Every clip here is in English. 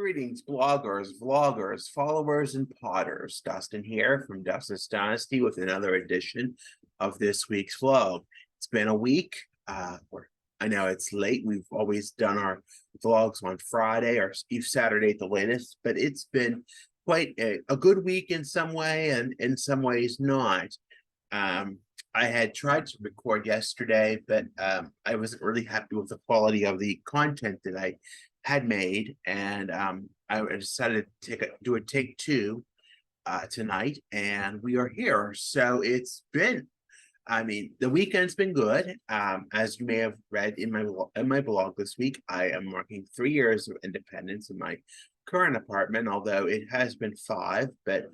Greetings, bloggers, vloggers, followers, and potters. Dustin here from Dustin's Dynasty with another edition of this week's vlog. It's been a week. I know it's late. We've always done our vlogs on Friday or Saturday at the latest, but it's been quite a good week in some way, and in some ways not. I had tried to record yesterday, but I wasn't really happy with the quality of the content that I had made, and I decided to do a take two tonight, and we are here. So it's been, the weekend's been good. As you may have read in my blog this week, I am marking 3 years of independence in my current apartment, although it has been 5, but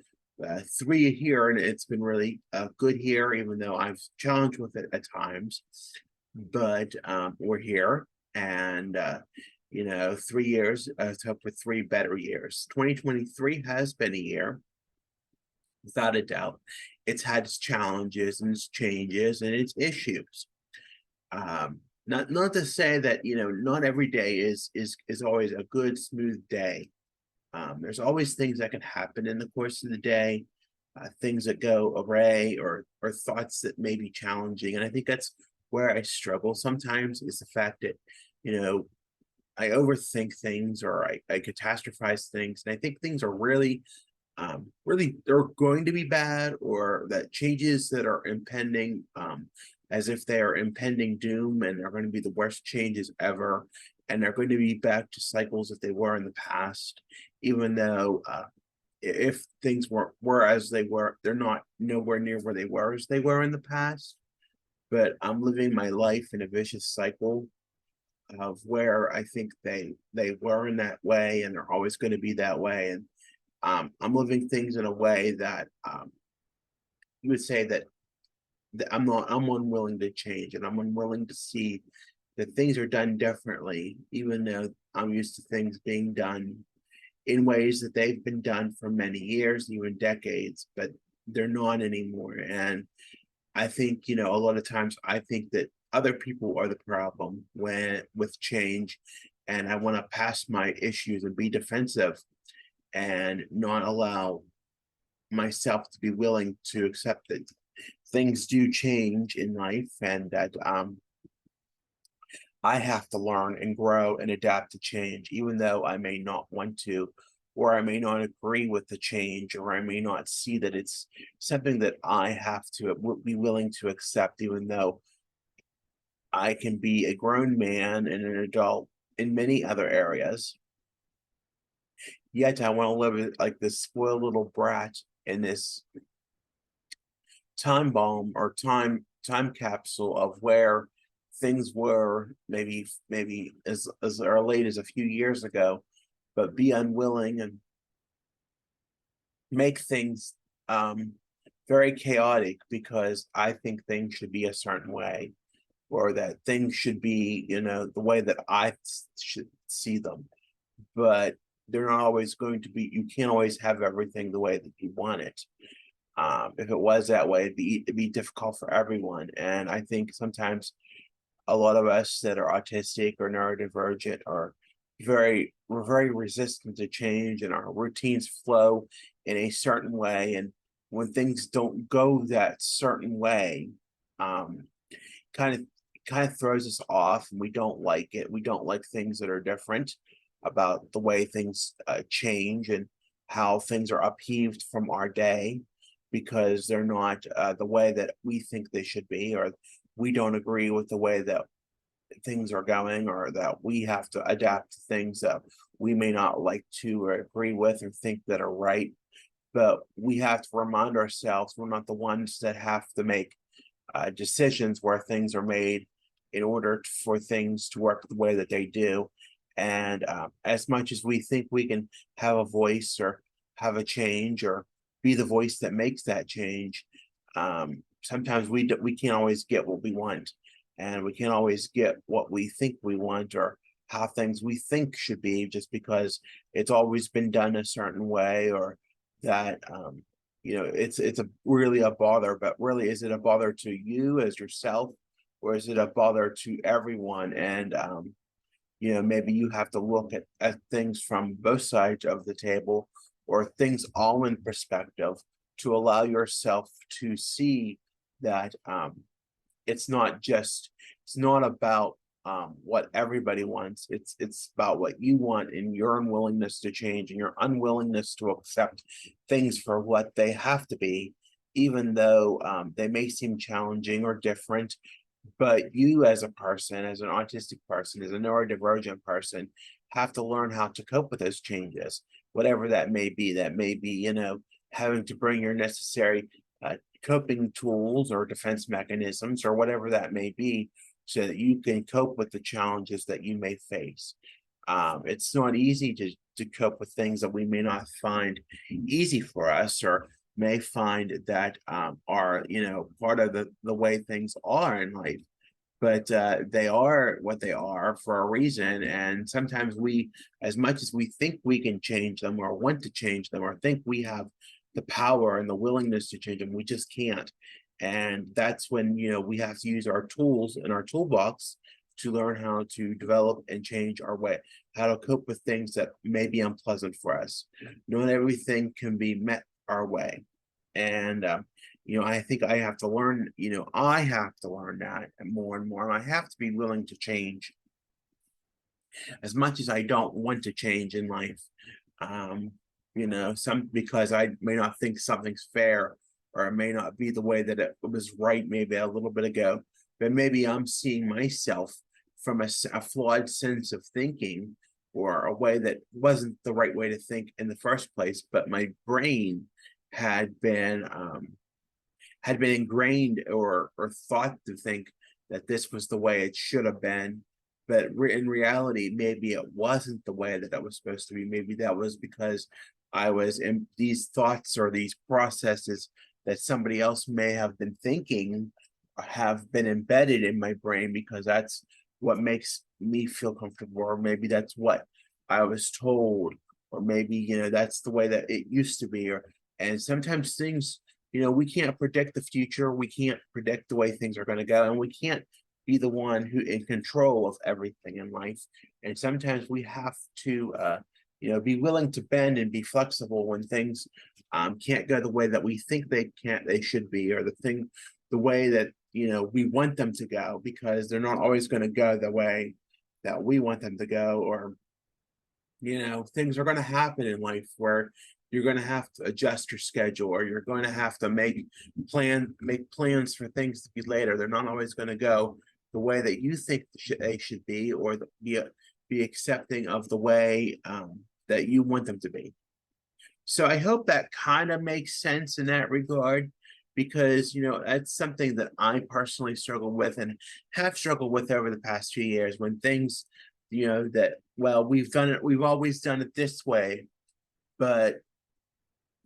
3 here, and it's been really good here, even though I've challenged with it at times. But we're here, and 3 years, let's hope for 3 better years. 2023 has been a year, without a doubt. It's had its challenges and its changes and its issues. Not to say that not every day is always a good, smooth day. There's always things that can happen in the course of the day, things that go awry, or thoughts that may be challenging. And I think that's where I struggle sometimes, is the fact that I overthink things, or I catastrophize things, and I think things are really they're going to be bad, or that changes that are impending, as if they are impending doom, and they're going to be the worst changes ever, and they're going to be back to cycles that they were in the past, even though if things were as they were, they're not nowhere near where they were as they were in the past. But I'm living my life in a vicious cycle of where I think they were in that way, and they're always going to be that way. And I'm living things in a way that you would say that I'm unwilling to change, and I'm unwilling to see that things are done differently, even though I'm used to things being done in ways that they've been done for many years, even decades, but they're not anymore. And I think, a lot of times I think that other people are the problem with change, and I want to pass my issues and be defensive and not allow myself to be willing to accept that things do change in life, and that I have to learn and grow and adapt to change, even though I may not want to, or I may not agree with the change, or I may not see that it's something that I have to be willing to accept, even though I can be a grown man and an adult in many other areas. Yet I want to live like this spoiled little brat in this time bomb, or time capsule of where things were maybe as late as a few years ago, but be unwilling and make things very chaotic because I think things should be a certain way, or that things should be the way that I should see them. But they're not always going to be. You can't always have everything the way that you want it. If it was that way, it'd be difficult for everyone. And I think sometimes a lot of us that are autistic or neurodivergent are we're very resistant to change, and our routines flow in a certain way. And when things don't go that certain way, kind of throws us off, and we don't like it. We don't like things that are different about the way things change, and how things are upheaved from our day, because they're not the way that we think they should be, or we don't agree with the way that things are going, or that we have to adapt to things that we may not like to or agree with or think that are right. But we have to remind ourselves we're not the ones that have to make decisions where things are made in order for things to work the way that they do. And as much as we think we can have a voice, or have a change, or be the voice that makes that change, sometimes we can't always get what we want, and we can't always get what we think we want, or how things we think should be, just because it's always been done a certain way, or that it's really a bother. But really, is it a bother to you as yourself, or is it a bother to everyone? And maybe you have to look at things from both sides of the table, or things all in perspective, to allow yourself to see that it's not about what everybody wants. It's about what you want, and your unwillingness to change, and your unwillingness to accept things for what they have to be, even though they may seem challenging or different. But you, as a person, as an autistic person, as a neurodivergent person, have to learn how to cope with those changes, whatever that may be. That may be, having to bring your necessary coping tools or defense mechanisms, or whatever that may be, so that you can cope with the challenges that you may face. It's not easy to cope with things that we may not find easy for us, or may find that are, part of the way things are in life. But they are what they are for a reason. And sometimes we, as much as we think we can change them, or want to change them, or think we have the power and the willingness to change them, we just can't. And that's when, we have to use our tools in our toolbox to learn how to develop and change our way, how to cope with things that may be unpleasant for us. Not everything can be met our way. And I think I have to learn, I have to learn that more and more. I have to be willing to change, as much as I don't want to change in life. Um, some, because I may not think something's fair, or it may not be the way that it was right maybe a little bit ago, but maybe I'm seeing myself from a flawed sense of thinking, or a way that wasn't the right way to think in the first place. But my brain had been ingrained, or thought to think that this was the way it should have been. But in reality, maybe it wasn't the way that it was supposed to be. Maybe that was because I was in these thoughts, or these processes that somebody else may have been thinking, have been embedded in my brain, because that's what makes me feel comfortable, or maybe that's what I was told, or maybe, that's the way that it used to be. And sometimes things, we can't predict the future. We can't predict the way things are going to go, and we can't be the one who in control of everything in life. And sometimes we have to, be willing to bend and be flexible when things can't go the way that we think they should be, or the way that, we want them to go, because they're not always going to go the way that we want them to go. Or, things are going to happen in life where you're going to have to adjust your schedule, or you're going to have to make plans for things to be later. They're not always going to go the way that you think they should be, or be accepting of the way that you want them to be. So I hope that kind of makes sense in that regard, because that's something that I personally struggle with, and have struggled with over the past few years, when things, that, well, we've always done it this way, but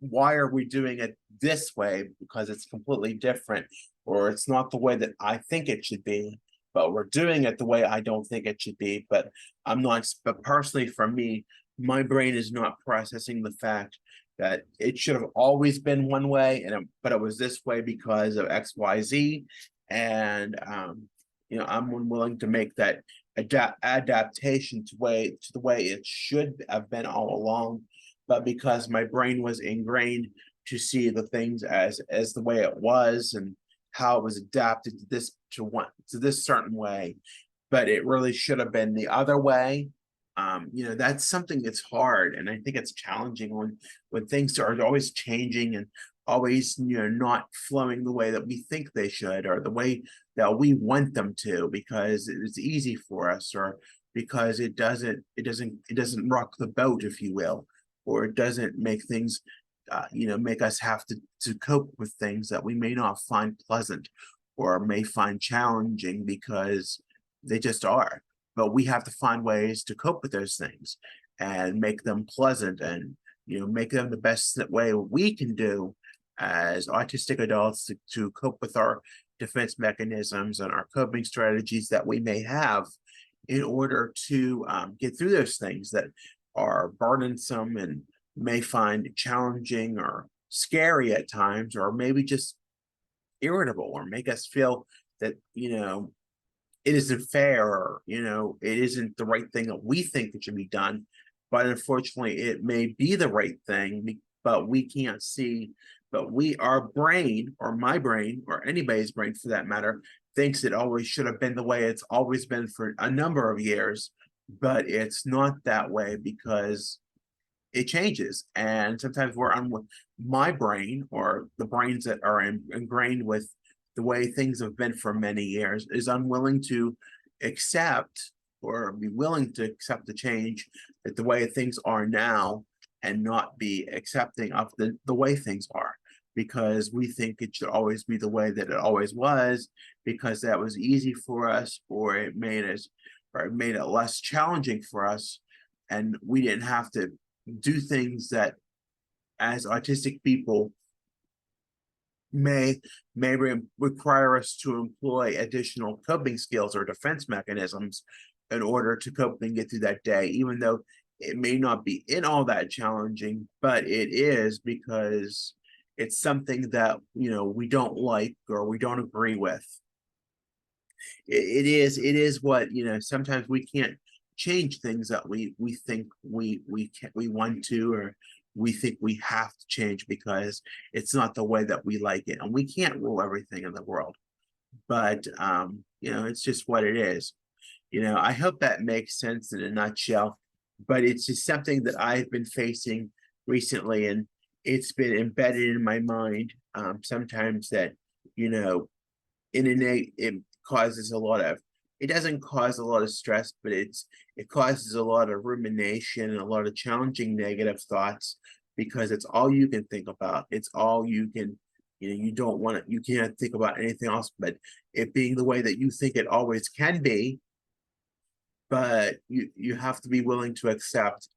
why are we doing it this way? Because it's completely different, or it's not the way that I think it should be, but we're doing it the way I don't think it should be. But I'm not, but personally for me, my brain is not processing the fact that it should have always been one way, but it was this way because of XYZ. And I'm unwilling to make that adaptation to the way it should have been all along. But because my brain was ingrained to see the things as the way it was, and how it was adapted to this certain way, but it really should have been the other way. That's something that's hard, and I think it's challenging when things are always changing, and always, not flowing the way that we think they should, or the way that we want them to, because it's easy for us, or because it doesn't rock the boat, if you will, or it doesn't make things, make us have to cope with things that we may not find pleasant, or may find challenging, because they just are. But we have to find ways to cope with those things, and make them pleasant, and make them the best way we can do as autistic adults, to cope with our defense mechanisms and our coping strategies that we may have, in order to get through those things that are burdensome, and may find challenging, or scary at times, or maybe just irritable, or make us feel that, it isn't fair, or it isn't the right thing that we think it should be done, but unfortunately it may be the right thing, but we can't see. But our brain, or my brain, or anybody's brain for that matter, thinks it always should have been the way it's always been for a number of years, but it's not that way because it changes. And sometimes we're on my brain, or the brains that are ingrained with the way things have been for many years, is unwilling to accept, or be willing to accept the change that the way things are now, and not be accepting of the way things are, because we think it should always be the way that it always was, because that was easy for us, or it made us, or it made it less challenging for us, and we didn't have to do things that, as autistic people, may require us to employ additional coping skills or defense mechanisms in order to cope and get through that day, even though it may not be in all that challenging, but it is, because it's something that we don't like, or we don't agree with. It is what, sometimes we can't change things that we think we want to, or we think we have to change, because it's not the way that we like it, and we can't rule everything in the world. But it's just what it is. I hope that makes sense in a nutshell, but it's just something that I've been facing recently, and it's been embedded in my mind, sometimes, that you know it causes a lot of, it doesn't cause a lot of stress, but it causes a lot of rumination and a lot of challenging negative thoughts, because it's all you can think about. It's all you can, you don't want to, you can't think about anything else but it being the way that you think it always can be. But you have to be willing to accept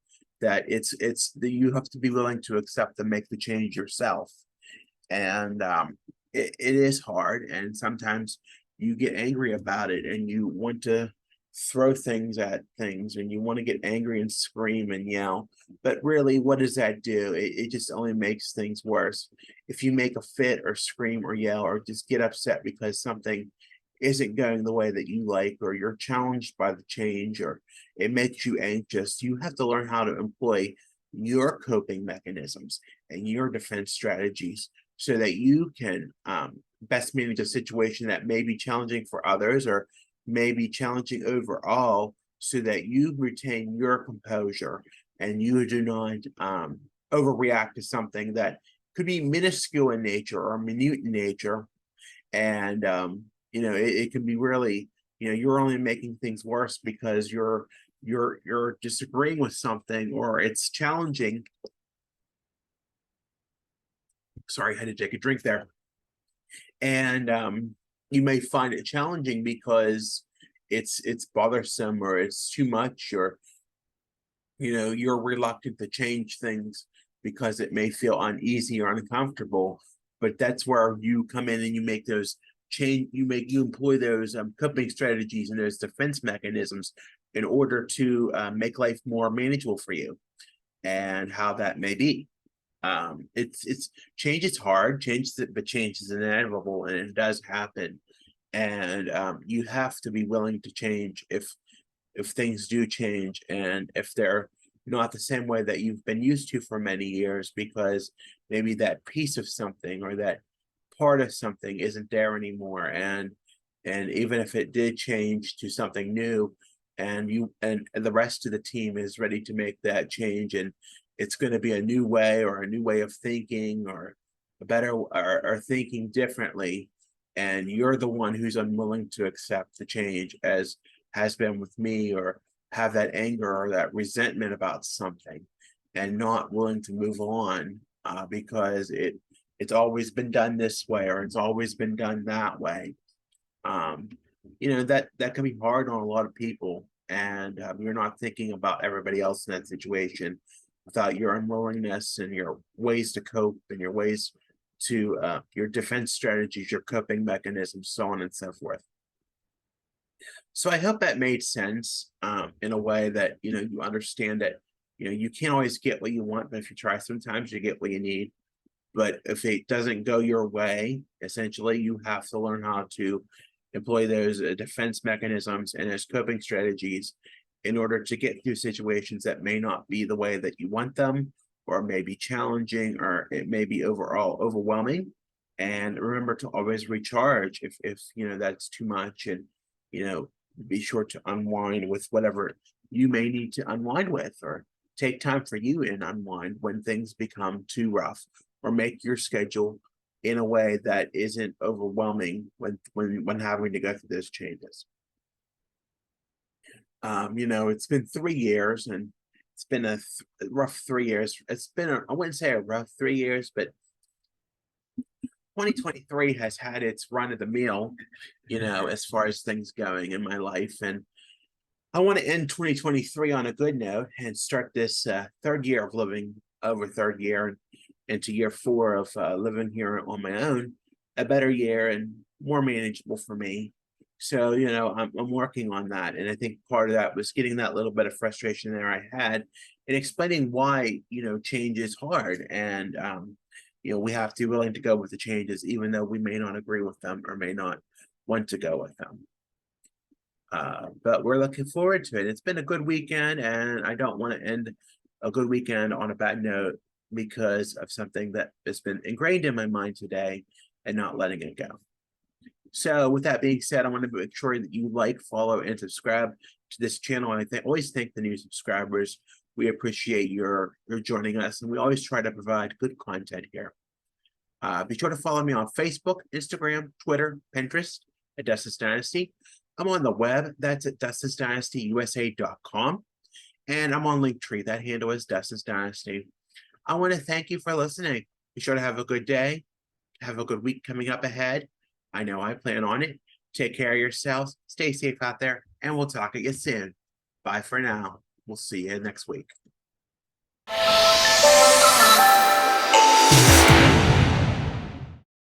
that you have to be willing to accept and make the change yourself. And it is hard, and sometimes you get angry about it, and you want to throw things at things, and you want to get angry and scream and yell, but really, what does that do? It just only makes things worse. If you make a fit, or scream, or yell, or just get upset because something isn't going the way that you like, or you're challenged by the change, or it makes you anxious, you have to learn how to employ your coping mechanisms and your defense strategies, so that you can best manage a situation that may be challenging for others, or may be challenging overall, so that you retain your composure, and you do not overreact to something that could be minuscule in nature, or minute in nature. And it can be really, you're only making things worse, because you're disagreeing with something, or it's challenging. Sorry, I had to take a drink there. And you may find it challenging because it's bothersome, or it's too much, or you're reluctant to change things because it may feel uneasy or uncomfortable. But that's where you come in, and you make those you employ those coping strategies and those defense mechanisms in order to make life more manageable for you. And how that may be, it's change is hard, but change is inevitable, and it does happen. And you have to be willing to change if things do change, and if they're not the same way that you've been used to for many years, because maybe that piece of something, or that part of something, isn't there anymore. And even if it did change to something new, and the rest of the team is ready to make that change, and it's going to be a new way, or a new way of thinking, or a better, or thinking differently, and you're the one who's unwilling to accept the change, as has been with me, or have that anger or that resentment about something, and not willing to move on, because it's always been done this way, or it's always been done that way. um that can be hard on a lot of people, and you're not thinking about everybody else in that situation, without your unwillingness, and your ways to cope, and your ways to your defense strategies, your coping mechanisms, so on and so forth. So I hope that made sense, in a way that you understand that you can't always get what you want, but if you try, sometimes you get what you need. But if it doesn't go your way, essentially, you have to learn how to employ those defense mechanisms and those coping strategies in order to get through situations that may not be the way that you want them, or may be challenging, or it may be overall overwhelming. And remember to always recharge if you know that's too much, and you know, be sure to unwind with whatever you may need to unwind with, or take time for you and unwind when things become too rough, or make your schedule in a way that isn't overwhelming when having to go through those changes. You know, it's been 3 years, and it's been a rough 3 years. It's been I wouldn't say a rough 3 years, but 2023 has had its run of the meal, you know, as far as things going in my life. And I want to end 2023 on a good note and start this third year of living, over third year, into year four of living here on my own, a better year and more manageable for me. So, you know, I'm working on that. And I think part of that was getting that little bit of frustration there I had, and explaining why, you know, change is hard. And, you know, we have to be willing to go with the changes, even though we may not agree with them or may not want to go with them. But we're looking forward to it. It's been a good weekend, and I don't want to end a good weekend on a bad note because of something that has been ingrained in my mind today and not letting it go. So with that being said, I want to make sure that you like, follow, and subscribe to this channel. And I always thank the new subscribers. We appreciate your joining us, and we always try to provide good content here. Be sure to follow me on Facebook, Instagram, Twitter, Pinterest at Dustin's Dynasty. I'm on the web, that's at dustinsdynastyusa.com. And I'm on Linktree, that handle is Dustin's Dynasty. I want to thank you for listening. Be sure to have a good day. Have a good week coming up ahead. I know I plan on it. Take care of yourselves. Stay safe out there, and we'll talk again soon. Bye for now. We'll see you next week.